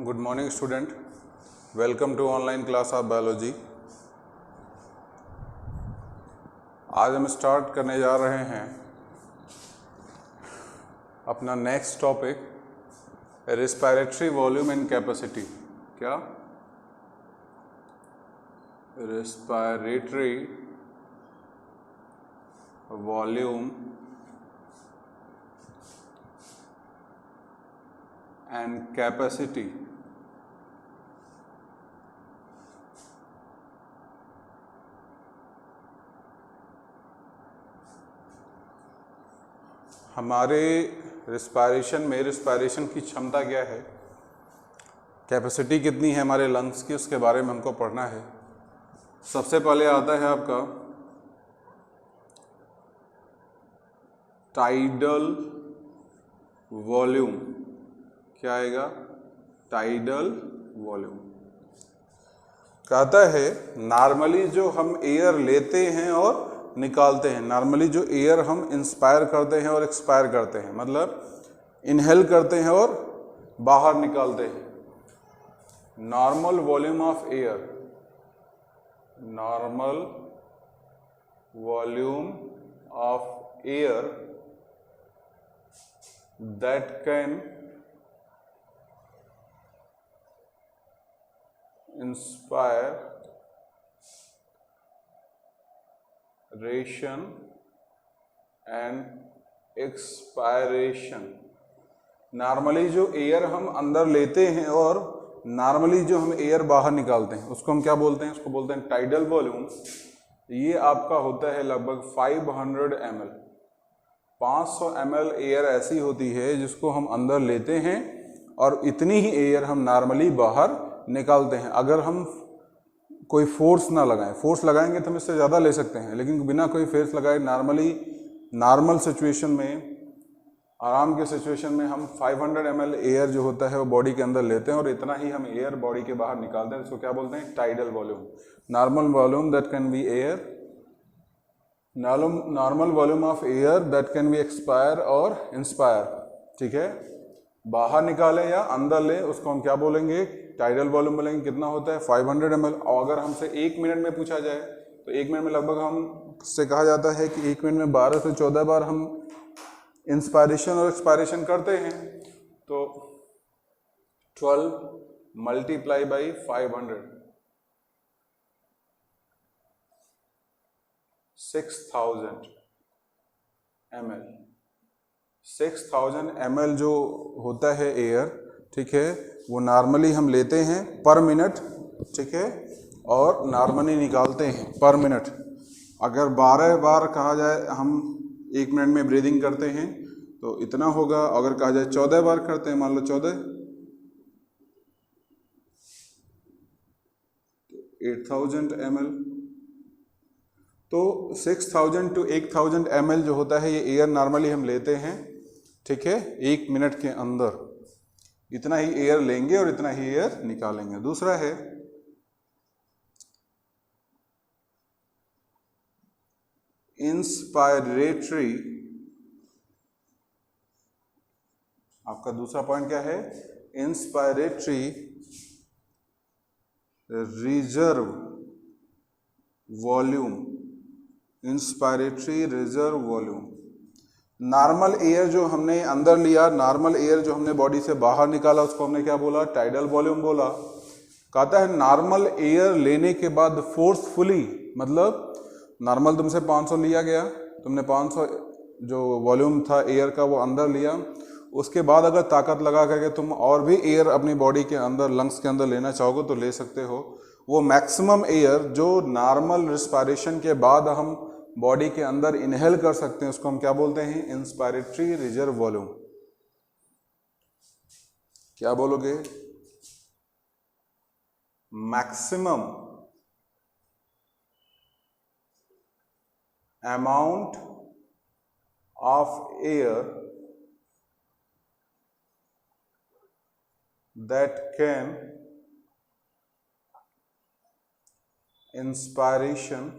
Good morning student, welcome to online class of biology. आज हम start करने जा रहे हैं अपना next topic, respiratory volume and capacity. क्या? Respiratory volume and capacity. हमारे रिस्पायरेशन की क्षमता क्या है, कैपेसिटी कितनी है हमारे लंग्स की, उसके बारे में हमको पढ़ना है। सबसे पहले आता है आपका टाइडल वॉल्यूम। क्या आएगा? Tidal volume. कहता है नॉर्मली जो हम एयर लेते हैं और निकालते हैं, नॉर्मली जो एयर हम इंस्पायर करते हैं और एक्सपायर करते हैं, मतलब इनहेल करते हैं और बाहर निकालते हैं, normal volume of air, normal volume of air that can inspire ration and expiration. Normally जो एयर हम अंदर लेते हैं और नॉर्मली जो हम एयर बाहर निकालते हैं, उसको हम क्या बोलते हैं? उसको बोलते हैं टाइडल वॉल्यूम। ये आपका होता है लगभग 500 ml। 500 ml एयर ऐसी होती है जिसको हम अंदर लेते हैं और इतनी ही एयर हम नॉर्मली बाहर निकालते हैं। अगर हम कोई फोर्स ना लगाएं, फोर्स लगाएंगे तो हम इससे ज़्यादा ले सकते हैं, लेकिन बिना कोई फोर्स लगाए नॉर्मल सिचुएशन में, आराम के सिचुएशन में हम 500 ml एयर जो होता है वो बॉडी के अंदर लेते हैं और इतना ही हम एयर बॉडी के बाहर निकालते हैं। इसको क्या बोलते हैं? Tidal volume. Normal volume that can be air, normal volume of air that can be expire और इंस्पायर। ठीक है, बाहर निकालें या अंदर ले, उसको हम क्या बोलेंगे? टाइडल वॉल्यूम बोलेंगे। कितना होता है? 500 ml। और अगर हमसे 1 मिनट में पूछा जाए तो 1 मिनट में लगभग हमसे कहा जाता है कि 1 मिनट में 12 से 14 बार हम इंस्पायरेशन और एक्सपायरेशन करते हैं। तो 12 मल्टीप्लाई बाई 500, 6000 ml। 6000 ml जो होता है एयर, ठीक है, वो नॉर्मली हम लेते हैं पर मिनट, ठीक है, और नॉर्मली निकालते हैं पर मिनट। अगर 12 बार कहा जाए हम 1 मिनट में ब्रीदिंग करते हैं तो इतना होगा। अगर कहा जाए 14 बार करते हैं, मान लो 14, 8000 ml। तो 6000 to 8000 ml जो होता है ये एयर नॉर्मली हम लेते हैं, ठीक है, 1 मिनट के अंदर। इतना ही एयर लेंगे और इतना ही एयर निकालेंगे। दूसरा है इंस्पायरेटरी। आपका दूसरा पॉइंट क्या है? Inspiratory reserve volume. Inspiratory reserve volume. Normal air जो हमने अंदर लिया, नॉर्मल एयर जो हमने बॉडी से बाहर निकाला, उसको हमने क्या बोला? टाइडल वॉल्यूम बोला। कहता है नॉर्मल एयर लेने के बाद फोर्सफुली, मतलब नॉर्मल तुमसे 500 लिया गया, तुमने 500 जो वॉल्यूम था एयर का वो अंदर लिया, उसके बाद अगर ताकत लगा करके तुम और भी एयर अपनी बॉडी के अंदर, लंग्स के अंदर लेना चाहोगे तो ले सकते हो। वो मैक्सिमम एयर जो नॉर्मल रिस्पायरेशन के बाद हम बॉडी के अंदर इनहेल कर सकते हैं, उसको हम क्या बोलते हैं? Inspiratory reserve volume. क्या बोलोगे? Maximum amount of air that can inspiration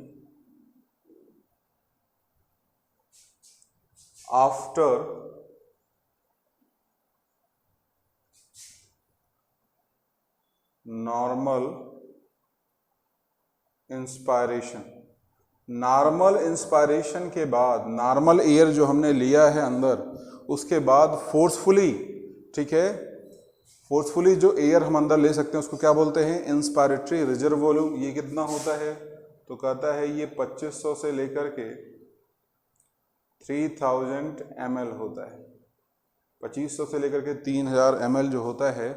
after normal inspiration. Normal inspiration के बाद, नॉर्मल एयर जो हमने लिया है अंदर, उसके बाद फोर्सफुली, ठीक है, फोर्सफुली जो एयर हम अंदर ले सकते हैं उसको क्या बोलते हैं? Inspiratory reserve volume. ये कितना होता है? तो कहता है ये 2500 से लेकर के 3000 ml होता है। 2500 से लेकर के 3000 ml जो होता है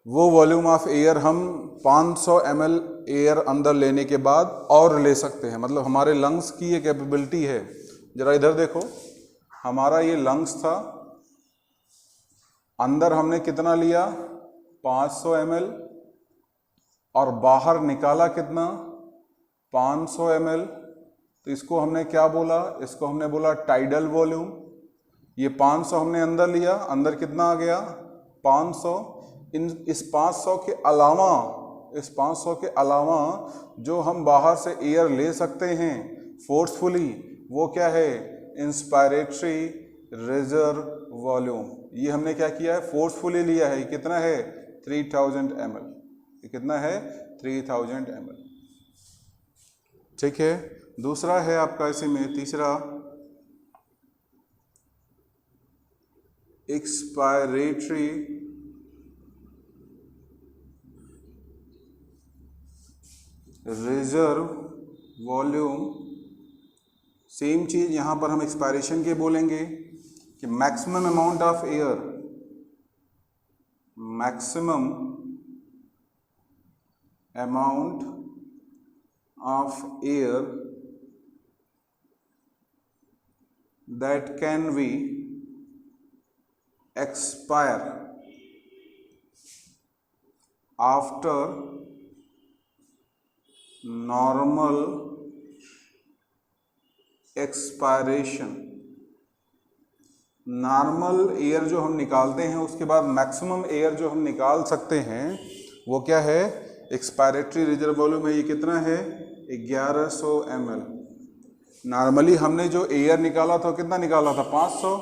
वो वॉल्यूम ऑफ एयर हम 500 ml एयर अंदर लेने के बाद और ले सकते हैं। मतलब हमारे लंग्स की ये कैपेबिलिटी है। जरा इधर देखो, हमारा ये लंग्स था, अंदर हमने कितना लिया? 500 ml, और बाहर निकाला कितना? 500 ml। तो इसको हमने क्या बोला? इसको हमने बोला टाइडल वॉल्यूम। ये 500 हमने अंदर लिया, अंदर कितना आ गया? 500। इस 500 के अलावा, इस 500 के अलावा जो हम बाहर से एयर ले सकते हैं फोर्सफुली, वो क्या है? Inspiratory reserve volume. ये हमने क्या किया है? फोर्सफुली लिया है। कितना है? 3000 ml। ये कितना है? 3000 ml। ठीक है। दूसरा है आपका इसी में, तीसरा, एक्सपायरेटरी रिजर्व वॉल्यूम। सेम चीज यहां पर हम एक्सपायरेशन के बोलेंगे कि maximum amount of air, maximum amount of air that can be expire after normal expiration. Normal air जो हम निकालते हैं उसके बाद मैक्सिमम एयर जो हम निकाल सकते हैं वो क्या है? एक्सपायरेटरी रिजर्व वॉल्यूम है। ये कितना है? 1100 ml। नॉर्मली हमने जो एयर निकाला था कितना निकाला था? 500।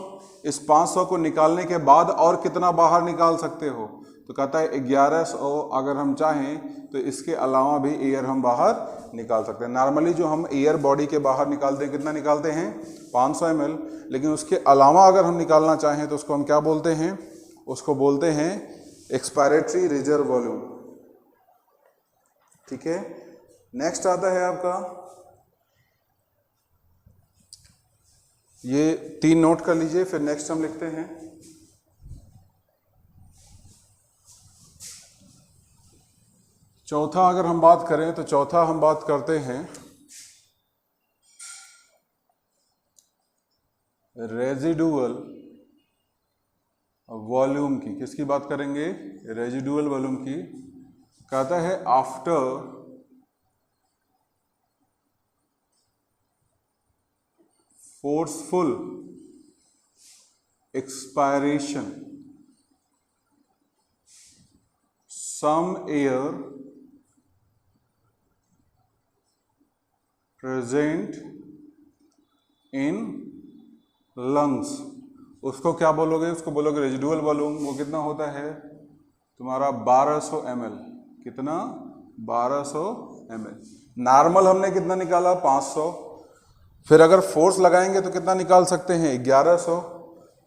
इस 500 को निकालने के बाद और कितना बाहर निकाल सकते हो? तो कहता है 1100। अगर हम चाहें तो इसके अलावा भी एयर हम बाहर निकाल सकते हैं। नॉर्मली जो हम एयर बॉडी के बाहर निकालते हैं कितना निकालते हैं? 500 ml। लेकिन उसके अलावा अगर हम निकालना चाहें तो उसको हम क्या बोलते हैं? उसको बोलते हैं एक्सपायरेटरी रिजर्व वॉल्यूम। ठीक है। नेक्स्ट आता है आपका, ये 3 नोट कर लीजिए, फिर नेक्स्ट हम लिखते हैं। चौथा अगर हम बात करें तो चौथा हम बात करते हैं रेजिडुअल वॉल्यूम की। किसकी बात करेंगे? रेजिडुअल वॉल्यूम की। कहता है after forceful expiration some air present in lungs, उसको क्या बोलोगे? उसको बोलोगे रेजिडुअल वॉल्यूम। वो कितना होता है तुम्हारा? 1200 ml। कितना? 1200 ml। नॉर्मल हमने कितना निकाला? 500। फिर अगर फोर्स लगाएंगे तो कितना निकाल सकते हैं? 1100।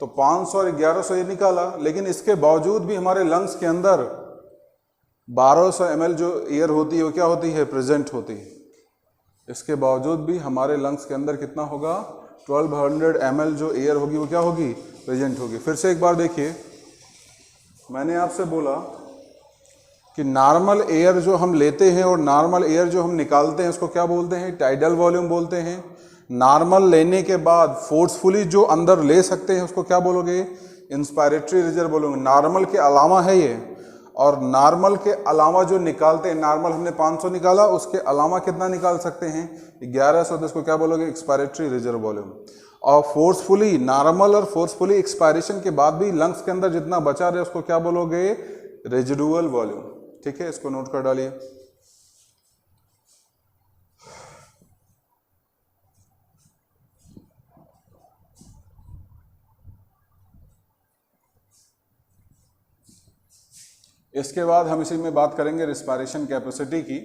तो 500 और 1100 ये निकाला, लेकिन इसके बावजूद भी हमारे लंग्स के अंदर 1200 ml जो एयर होती है वो क्या होती है? प्रेजेंट होती है। इसके बावजूद भी हमारे लंग्स के अंदर कितना होगा? 1200 ml जो एयर होगी वो क्या होगी? प्रेजेंट होगी। फिर से एक बार देखिए, मैंने आपसे बोला कि नॉर्मल एयर जो हम लेते हैं और नॉर्मल एयर जो हम निकालते हैं उसको क्या बोलते हैं? टाइडल वॉल्यूम बोलते हैं। नॉर्मल लेने के बाद फोर्सफुली जो अंदर ले सकते हैं उसको क्या बोलोगे? Inspiratory reserve volume. नॉर्मल के अलावा है ये, और नॉर्मल के अलावा जो निकालते हैं, नॉर्मल हमने 500 निकाला, उसके अलावा कितना निकाल सकते हैं? 1100। तो इसको क्या बोलोगे? Expiratory reserve volume. और फोर्सफुली, नॉर्मल और फोर्सफुली एक्सपायरेशन के बाद भी लंग्स के अंदर जितना बचा रहे उसको क्या बोलोगे? Residual volume. ठीक है, इसको नोट कर डालिए। इसके बाद हम इसी में बात करेंगे रिस्पायरेशन कैपेसिटी की।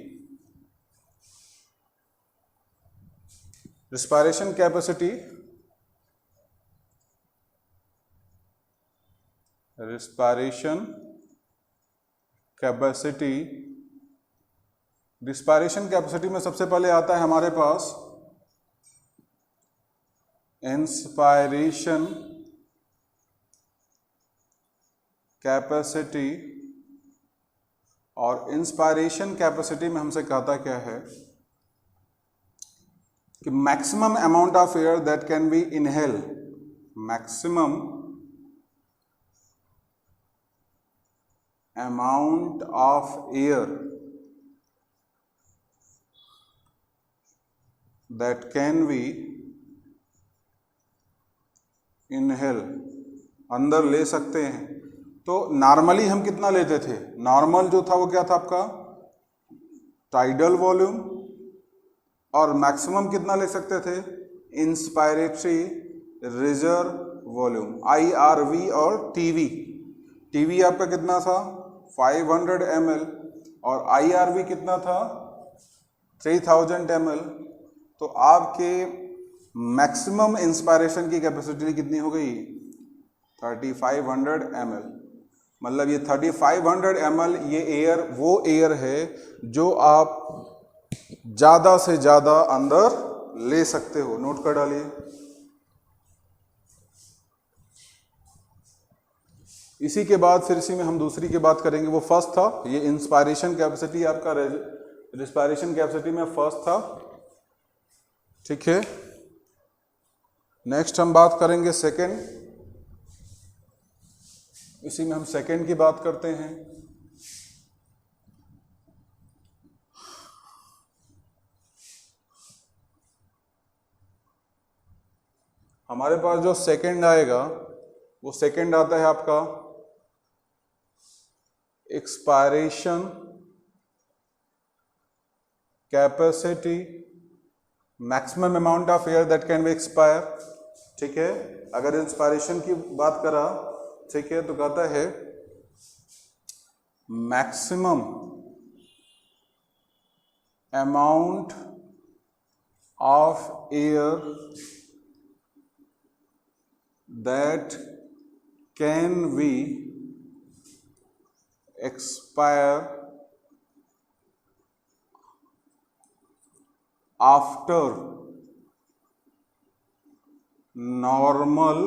Respiration capacity, respiration capacity, respiration capacity में सबसे पहले आता है हमारे पास इंस्पायरेशन कैपेसिटी, और इंस्पायरेशन कैपेसिटी में हमसे कहता क्या है कि maximum amount of air that can be inhale, maximum amount of air that can be inhale, अंदर ले सकते हैं। तो नॉर्मली हम कितना लेते थे? नॉर्मल जो था वो क्या था आपका? टाइडल वॉल्यूम, और मैक्सिमम कितना ले सकते थे? इंस्पायरेटरी रिजर्व वॉल्यूम, IRV और TV। TV आपका कितना था? 500 ml, और IRV कितना था? 3000 ml। तो आपके मैक्सिमम इंस्पायरेशन की कैपेसिटी कितनी हो गई? 3500 ml। मतलब ये 3500 ml ये एयर, वो एयर है जो आप ज़्यादा से ज़्यादा अंदर ले सकते हो। नोट कर डालिए। इसी के बाद फिर इसी में हम दूसरी की बात करेंगे। वो फर्स्ट था, ये इंस्पायरेशन कैपेसिटी आपका रिस्पायरेशन कैपेसिटी में फर्स्ट था, ठीक है। नेक्स्ट हम बात करेंगे सेकंड, इसी में हम सेकंड की बात करते हैं। हमारे पास जो सेकंड आएगा वो सेकंड आता है आपका expiration capacity, maximum amount of air that can be expire, ठीक है। अगर इंस्पायरेशन की बात करा, ठीक है, तो कहता है maximum amount of air that can be expire after normal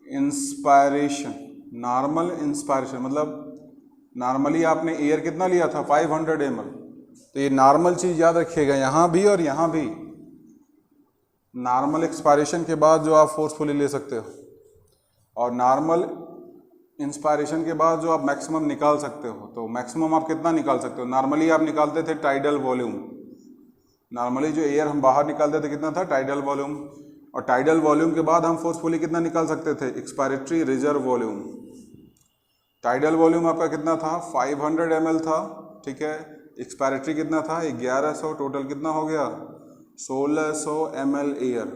inspiration. Normal inspiration मतलब नॉर्मली आपने एयर कितना लिया था? 500 ml। तो ये नॉर्मल चीज़ याद रखिएगा, यहाँ भी और यहाँ भी। नॉर्मल एक्सपायरेशन के बाद जो आप फोर्सफुली ले सकते हो, और नॉर्मल इंस्पायरेशन के बाद जो आप मैक्सिमम निकाल सकते हो। तो मैक्सिमम आप कितना निकाल सकते हो? नॉर्मली आप निकालते थे टाइडल वॉल्यूम। नॉर्मली जो एयर हम बाहर निकालते थे कितना था? Tidal volume. और टाइडल वॉल्यूम के बाद हम फोर्सफुली कितना निकाल सकते थे? Expiratory reserve volume. Tidal volume आपका कितना था? 500 ml था, ठीक है। एक्सपायरेटरी कितना था? 1100। टोटल कितना हो गया? 1600 ml एयर।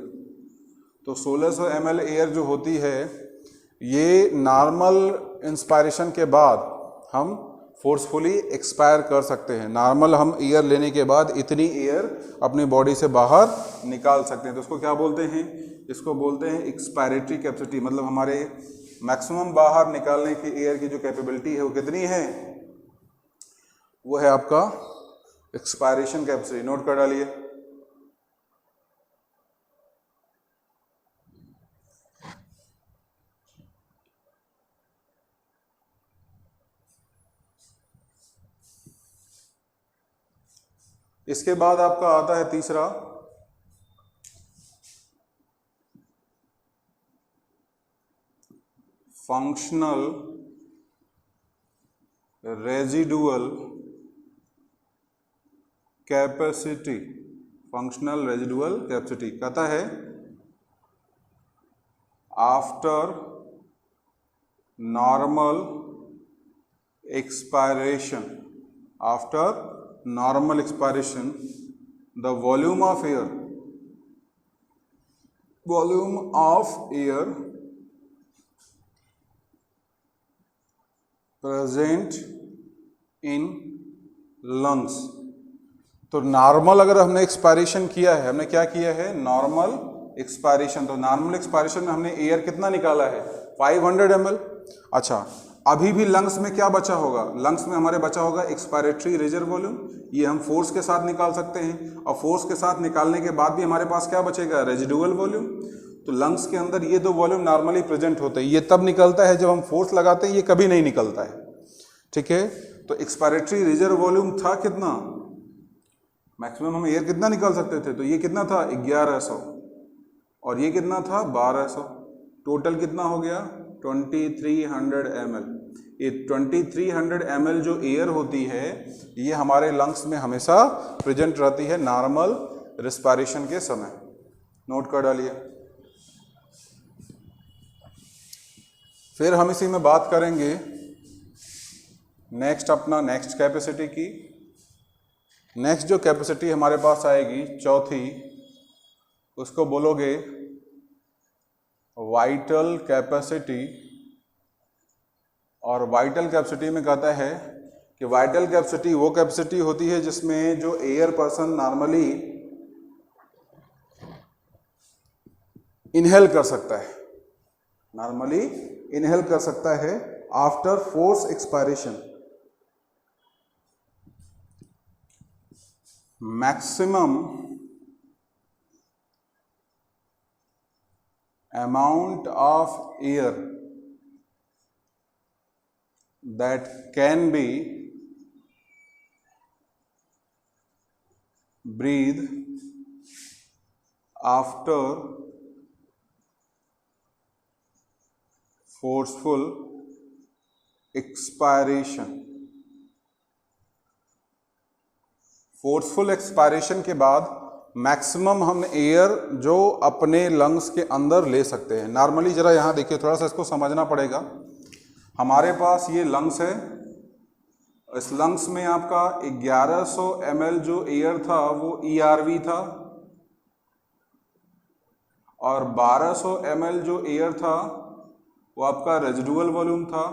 तो 1600 ml एयर जो होती है, ये नॉर्मल इंस्पायरेशन के बाद हम फोर्सफुली एक्सपायर कर सकते हैं। नॉर्मल हम एयर लेने के बाद इतनी एयर अपनी बॉडी से बाहर निकाल सकते हैं। तो इसको क्या बोलते हैं? इसको बोलते हैं एक्सपायरेटरी कैपेसिटी। मतलब हमारे मैक्सिमम बाहर निकालने की एयर की जो कैपेबिलिटी है वो कितनी है? वो है आपका एक्सपायरेशन कैपेसिटी। नोट कर डालिए। इसके बाद आपका आता है तीसरा, functional residual capacity. Functional residual capacity कहता है after normal expiration, after normal expiration, the volume of air present in lungs. तो नॉर्मल अगर हमने एक्सपायरेशन किया है, हमने क्या किया है, नॉर्मल एक्सपायरेशन। तो नॉर्मल एक्सपायरेशन में हमने एयर कितना निकाला है, 500 ml। अच्छा, अभी भी लंग्स में क्या बचा होगा, लंग्स में हमारे बचा होगा एक्सपायरेटरी रिजर्व वॉल्यूम। ये हम फोर्स के साथ निकाल सकते हैं, और फोर्स के साथ निकालने के बाद भी हमारे पास क्या बचेगा, रेजिडुअल वॉल्यूम। तो लंग्स के अंदर ये दो वॉल्यूम नॉर्मली प्रेजेंट होते हैं। ये तब निकलता है जब हम फोर्स लगाते हैं, ये कभी नहीं निकलता है। ठीक है, तो एक्सपायरेटरी रिजर्व वॉल्यूम था कितना, मैक्सिमम हम एयर कितना निकाल सकते थे, तो ये कितना था 1100, और ये कितना था 1200। टोटल कितना हो गया 2300 ml। ये 2300 ml जो एयर होती है, ये हमारे लंग्स में हमेशा प्रेजेंट रहती है नॉर्मल रेस्पिरेशन के समय। नोट कर डालिए। फिर हम इसी में बात करेंगे नेक्स्ट कैपेसिटी की। नेक्स्ट जो कैपेसिटी हमारे पास आएगी चौथी, उसको बोलोगे वाइटल कैपेसिटी। और वाइटल कैपेसिटी में कहता है कि वाइटल कैपेसिटी वो कैपेसिटी होती है जिसमें जो एयर पर्सन नॉर्मली इनहेल कर सकता है, नॉर्मली इनहेल कर सकता है after force expiration. Maximum amount of air that can be breathed after forceful expiration। Forceful expiration के बाद मैक्सिमम हम एयर जो अपने लंग्स के अंदर ले सकते हैं। नॉर्मली जरा यहाँ देखिए, थोड़ा सा इसको समझना पड़ेगा। हमारे पास ये लंग्स है, इस लंग्स में आपका 1100 ml जो एयर था वो ERV था, और 1200 ml जो एयर था वो आपका रेजिडुअल वॉल्यूम था,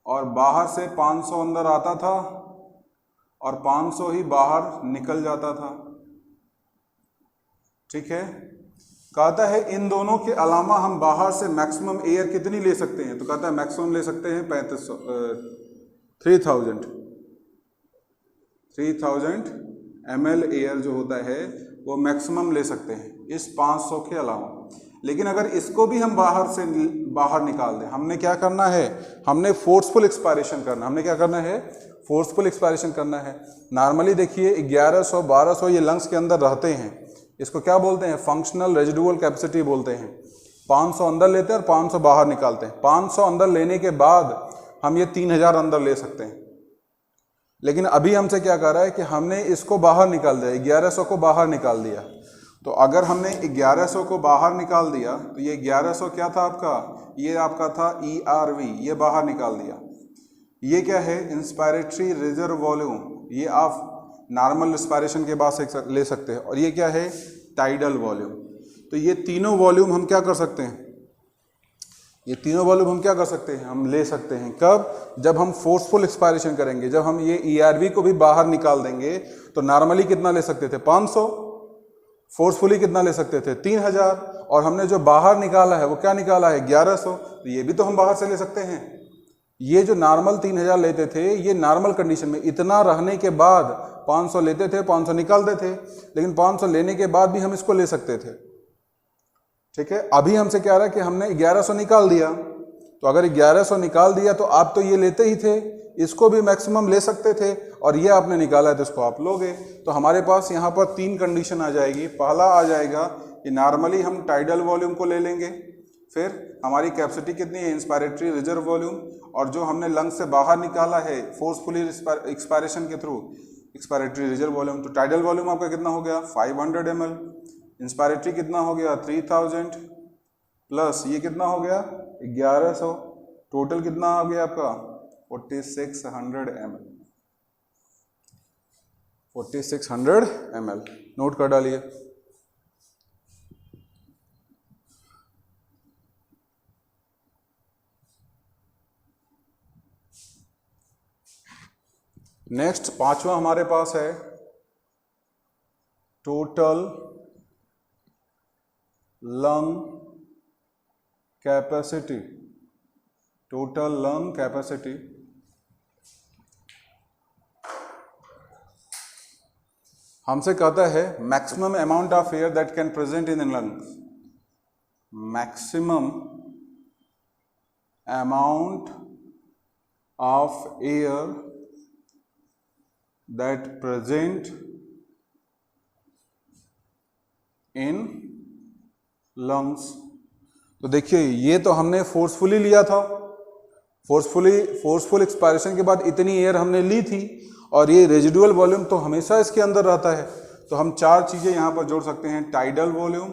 और बाहर से 500 अंदर आता था और 500 ही बाहर निकल जाता था। ठीक है, कहता है इन दोनों के अलावा हम बाहर से मैक्सिमम एयर कितनी ले सकते हैं, तो कहता है मैक्सिमम ले सकते हैं 3000 ml एयर जो होता है वो मैक्सिमम ले सकते हैं इस 500 के अलावा। लेकिन अगर इसको भी हम बाहर निकाल दें, हमने क्या करना है, हमने फोर्सफुल एक्सपायरेशन करना। हमने क्या करना है, फोर्सफुल एक्सपायरेशन करना है। नॉर्मली देखिए 1100 1200 ये लंग्स के अंदर रहते हैं, इसको क्या बोलते हैं, फंक्शनल रेजिडुअल कैपेसिटी बोलते हैं। 500 अंदर लेते हैं और 500 बाहर निकालते हैं। 500 अंदर लेने के बाद हम ये 3000 अंदर ले सकते हैं। लेकिन अभी हमसे क्या कर रहा है कि हमने इसको बाहर निकाल दिया, 1100 को बाहर निकाल दिया। तो अगर हमने 1100 को बाहर निकाल दिया तो ये 1100 क्या था आपका, ये आपका था ERV, ये बाहर निकाल दिया। ये क्या है, इंस्पायरेटरी रिजर्व वॉल्यूम, ये आप नॉर्मल रिस्पायरेशन के बाद ले सकते हैं। और ये क्या है, टाइडल वॉल्यूम। तो ये तीनों वॉल्यूम हम क्या कर सकते हैं, ये तीनों वॉल्यूम हम क्या कर सकते हैं, हम ले सकते हैं। कब, जब हम फोर्सफुल एक्सपायरेशन करेंगे, जब हम ये ERV को भी बाहर निकाल देंगे। तो नॉर्मली कितना ले सकते थे 500, फोर्सफुली कितना ले सकते थे 3000, और हमने जो बाहर निकाला है वो क्या निकाला है 1100, तो ये भी तो हम बाहर से ले सकते हैं। ये जो नॉर्मल 3000 लेते थे, ये नॉर्मल कंडीशन में इतना रहने के बाद 500 लेते थे, 500 निकालते थे। लेकिन 500 लेने के बाद भी हम इसको ले सकते थे। ठीक है, अभी हमसे क्या रहा है कि हमने 1100 निकाल दिया, तो अगर 1100 निकाल दिया तो आप तो ये लेते ही थे, इसको भी मैक्सिमम ले सकते थे, और ये आपने निकाला है तो इसको आप लोगे। तो हमारे पास यहाँ पर 3 कंडीशन आ जाएगी। पहला आ जाएगा कि नॉर्मली हम टाइडल वॉल्यूम को ले लेंगे, फिर हमारी कैपेसिटी कितनी है, इंस्पायरेटरी रिजर्व वॉल्यूम, और जो हमने लंग्स से बाहर निकाला है फोर्सफुली एक्सपायरेशन के थ्रू, एक्सपायरेटरी रिजर्व वॉल्यूम। तो टाइडल वॉल्यूम आपका कितना हो गया 500 ml, इंस्पायरेटरी कितना हो गया 3000, प्लस ये कितना हो गया 1100, टोटल कितना आ गया आपका 4600 ml, 4600 ml। नोट कर डालिए। नेक्स्ट पांचवा हमारे पास है total lung capacity. Total lung capacity हमसे कहता है maximum amount of air that can present in lungs. Maximum amount of air that present in lungs. तो देखिए ये तो हमने फोर्सफुली लिया था, फोर्सफुल एक्सपायरेशन के बाद इतनी एयर हमने ली थी, और ये रेजिडुअल वॉल्यूम तो हमेशा इसके अंदर रहता है। तो हम चार चीज़ें यहाँ पर जोड़ सकते हैं, tidal volume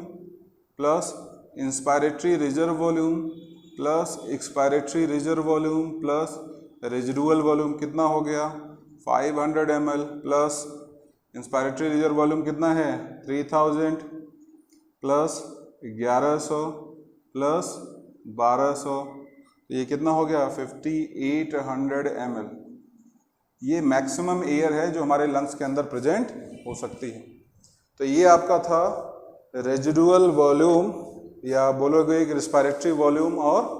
plus inspiratory reserve volume plus expiratory reserve volume plus residual volume. कितना हो गया 500 ml plus inspiratory reserve volume कितना है 3000 प्लस 1100 प्लस 1200, ये कितना हो गया 5800 ml। ये मैक्सिमम एयर है जो हमारे लंग्स के अंदर प्रेजेंट हो सकती है। तो ये आपका था रेजिडुअल वॉल्यूम, या बोलोगे एक रिस्पायरेटरी वॉल्यूम और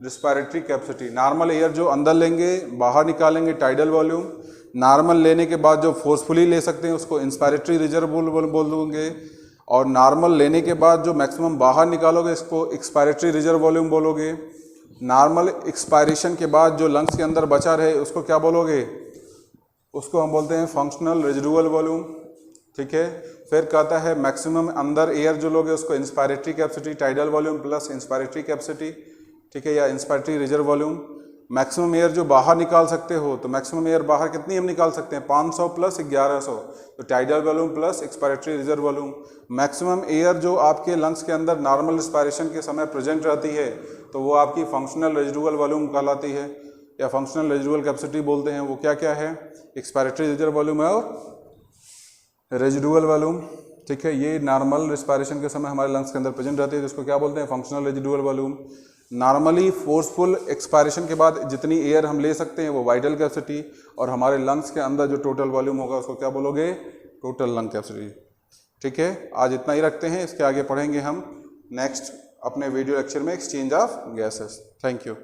रिस्पायरेटरी कैपेसिटी। नॉर्मल एयर जो अंदर लेंगे बाहर निकालेंगे टाइडल वॉल्यूम, नॉर्मल लेने के बाद जो फोर्सफुली ले सकते हैं उसको इंस्पायरेटरी रिजर्व बोल दूंगे, और नॉर्मल लेने के बाद जो मैक्सिमम बाहर निकालोगे इसको एक्सपायरेटरी रिजर्व वॉल्यूम बोलोगे। नॉर्मल एक्सपायरेशन के बाद जो लंग्स के अंदर बचा रहे उसको क्या बोलोगे, उसको हम बोलते हैं फंक्शनल रेजिडुअल वॉल्यूम। ठीक है, फिर कहता है मैक्सिमम अंदर एयर जो लोगे उसको inspiratory capacity, tidal volume plus inspiratory capacity, ठीक है, या inspiratory reserve volume. Maximum air जो बाहर निकाल सकते हो, तो मैक्सिमम एयर बाहर कितनी हम निकाल सकते हैं 500 प्लस 1100, तो tidal volume plus expiratory reserve volume. Maximum air जो आपके लंग्स के अंदर नॉर्मल इंस्पायरेशन के समय प्रेजेंट रहती है तो वो आपकी फंक्शनल रेजिडुअल वॉल्यूम कहलाती है, या फंक्शनल रेजिडुअल कैपेसिटी बोलते हैं। वो क्या क्या है, एक्सपायरेटरी रिजर्व वॉल्यूम है और रेजिडुअल वॉल्यूम। ठीक है, ये नॉर्मल रिस्पायरेशन के समय हमारे लंग्स के अंदर प्रेजेंट रहती है, जिसको क्या बोलते हैं functional residual volume. Normally forceful expiration के बाद जितनी एयर हम ले सकते हैं वो वाइटल कैपेसिटी, और हमारे लंग्स के अंदर जो टोटल वॉल्यूम होगा उसको क्या बोलोगे टोटल लंग कैपेसिटी। ठीक है, आज इतना ही रखते हैं, इसके आगे पढ़ेंगे हम नेक्स्ट अपने वीडियो लेक्चर में exchange of gases. Thank you.